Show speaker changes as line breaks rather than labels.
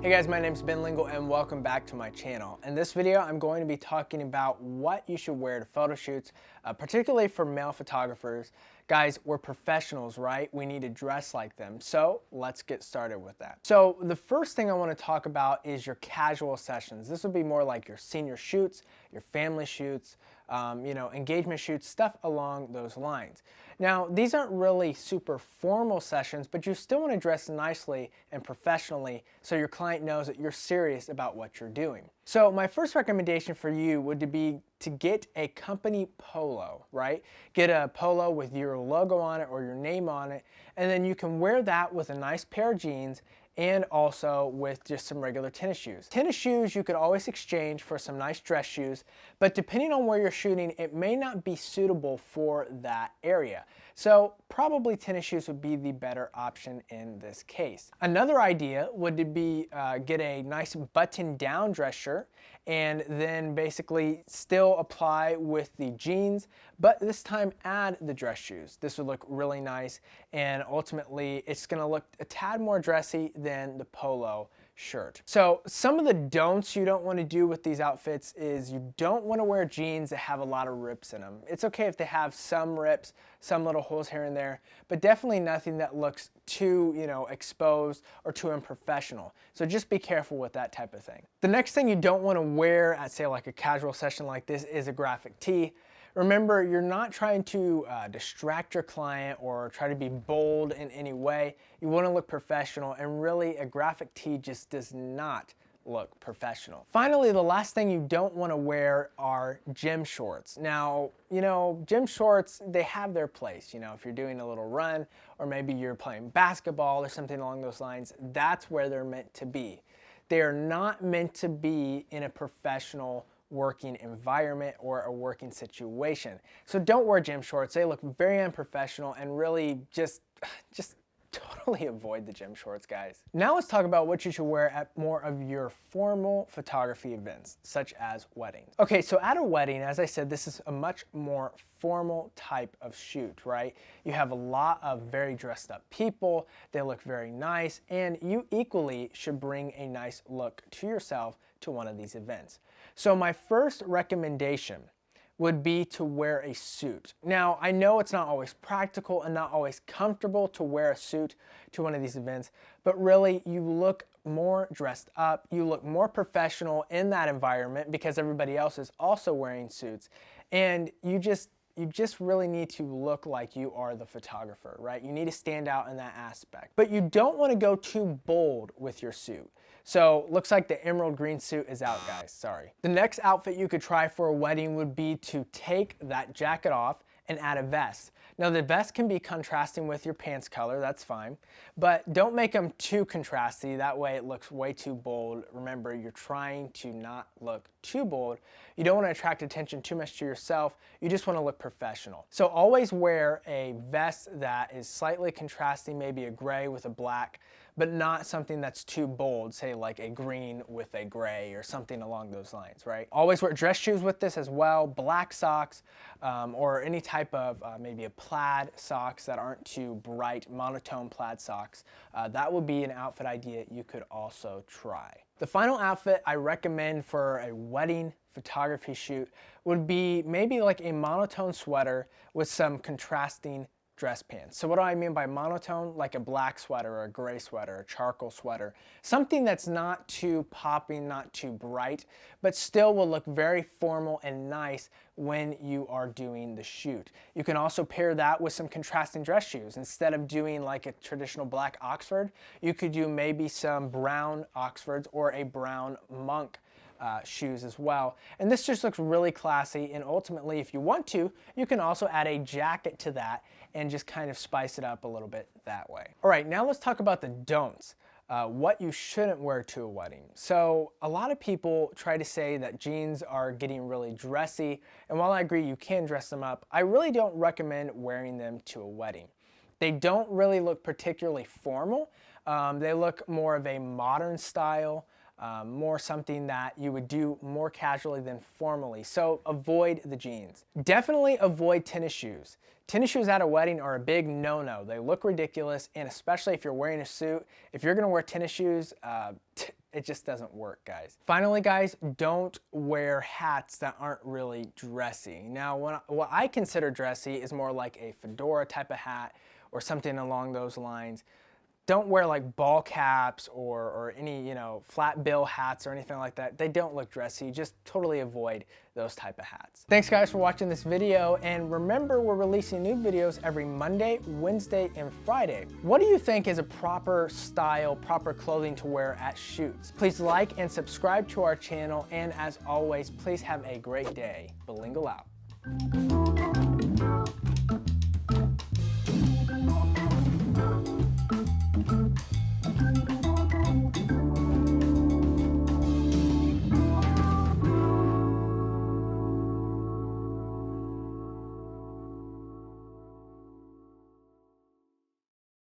Hey guys, my name is Ben Lingle and welcome back to my channel. In this video, I'm going to be talking about what you should wear to photo shoots, particularly for male photographers. Guys, we're professionals, right? We need to dress like them. So let's get started with that. So the first thing I want to talk about is your casual sessions. This would be more like your senior shoots, your family shoots, engagement shoots, stuff along those lines. Now, these aren't really super formal sessions, but you still want to dress nicely and professionally so your client knows that you're serious about what you're doing. So my first recommendation for you would be to get a company polo, right? Get a polo with your logo on it or your name on it, and then you can wear that with a nice pair of jeans and also with just some regular tennis shoes. Tennis shoes you could always exchange for some nice dress shoes, but depending on where you're shooting, it may not be suitable for that area. So probably tennis shoes would be the better option in this case. Another idea would be get a nice button-down dress shirt and then basically still apply with the jeans, but this time add the dress shoes. This would look really nice, and ultimately it's gonna look a tad more dressy than the polo shirt. So some of the don'ts you don't want to do with these outfits is you don't want to wear jeans that have a lot of rips in them. It's okay if they have some rips, some little holes here and there, but definitely nothing that looks too, exposed or too unprofessional. So just be careful with that type of thing. The next thing you don't want to wear at, say, like a casual session like this is a graphic tee. Remember, you're not trying to distract your client or try to be bold in any way. You want to look professional, and really a graphic tee just does not look professional. Finally, the last thing you don't want to wear are gym shorts. Now, gym shorts, they have their place. If you're doing a little run or maybe you're playing basketball or something along those lines, that's where they're meant to be. They are not meant to be in a professional working environment or a working situation. So don't wear gym shorts. They look very unprofessional, and really just totally avoid the gym shorts, guys. Now let's talk about what you should wear at more of your formal photography events, such as weddings. Okay, so at a wedding, as I said, this is a much more formal type of shoot, right? You have a lot of very dressed up people, they look very nice, and you equally should bring a nice look to yourself to one of these events. So my first recommendation would be to wear a suit. Now, I know it's not always practical and not always comfortable to wear a suit to one of these events, but really you look more dressed up, you look more professional in that environment because everybody else is also wearing suits, and you just really need to look like you are the photographer, right? You need to stand out in that aspect. But you don't want to go too bold with your suit. So looks like the emerald green suit is out, guys, sorry. The next outfit you could try for a wedding would be to take that jacket off and add a vest. Now the vest can be contrasting with your pants color, that's fine, but don't make them too contrasty, that way it looks way too bold. Remember, you're trying to not look too bold. You don't want to attract attention too much to yourself, you just want to look professional. So always wear a vest that is slightly contrasting, maybe a gray with a black, but not something that's too bold, say like a green with a gray or something along those lines, right? Always wear dress shoes with this as well, black socks, or any type of maybe a plaid socks that aren't too bright, monotone plaid socks. That would be an outfit idea you could also try. The final outfit I recommend for a wedding photography shoot would be maybe like a monotone sweater with some contrasting dress pants. So what do I mean by monotone? Like a black sweater or a gray sweater, a charcoal sweater. Something that's not too popping, not too bright, but still will look very formal and nice when you are doing the shoot. You can also pair that with some contrasting dress shoes. Instead of doing like a traditional black Oxford, you could do maybe some brown Oxfords or a brown monk shoes as well. And this just looks really classy, and ultimately if you want to, you can also add a jacket to that and just kind of spice it up a little bit that way. All right, now let's talk about the don'ts. What you shouldn't wear to a wedding. So a lot of people try to say that jeans are getting really dressy, and while I agree you can dress them up, I really don't recommend wearing them to a wedding. They don't really look particularly formal. They look more of a modern style, more something that you would do more casually than formally. So avoid the jeans. Definitely avoid tennis shoes. Tennis shoes at a wedding are a big no-no. They look ridiculous, and especially if you're wearing a suit, if you're gonna wear tennis shoes, It just doesn't work, guys. Finally, guys, don't wear hats that aren't really dressy. Now, what I consider dressy is more like a fedora type of hat or something along those lines. Don't wear like ball caps or any, you know, flat bill hats or anything like that. They don't look dressy. Just totally avoid those type of hats. Thanks guys for watching this video, and remember, we're releasing new videos every Monday, Wednesday, and Friday. What do you think is a proper style, proper clothing to wear at shoots? Please like and subscribe to our channel, and as always, please have a great day. Bilingual out.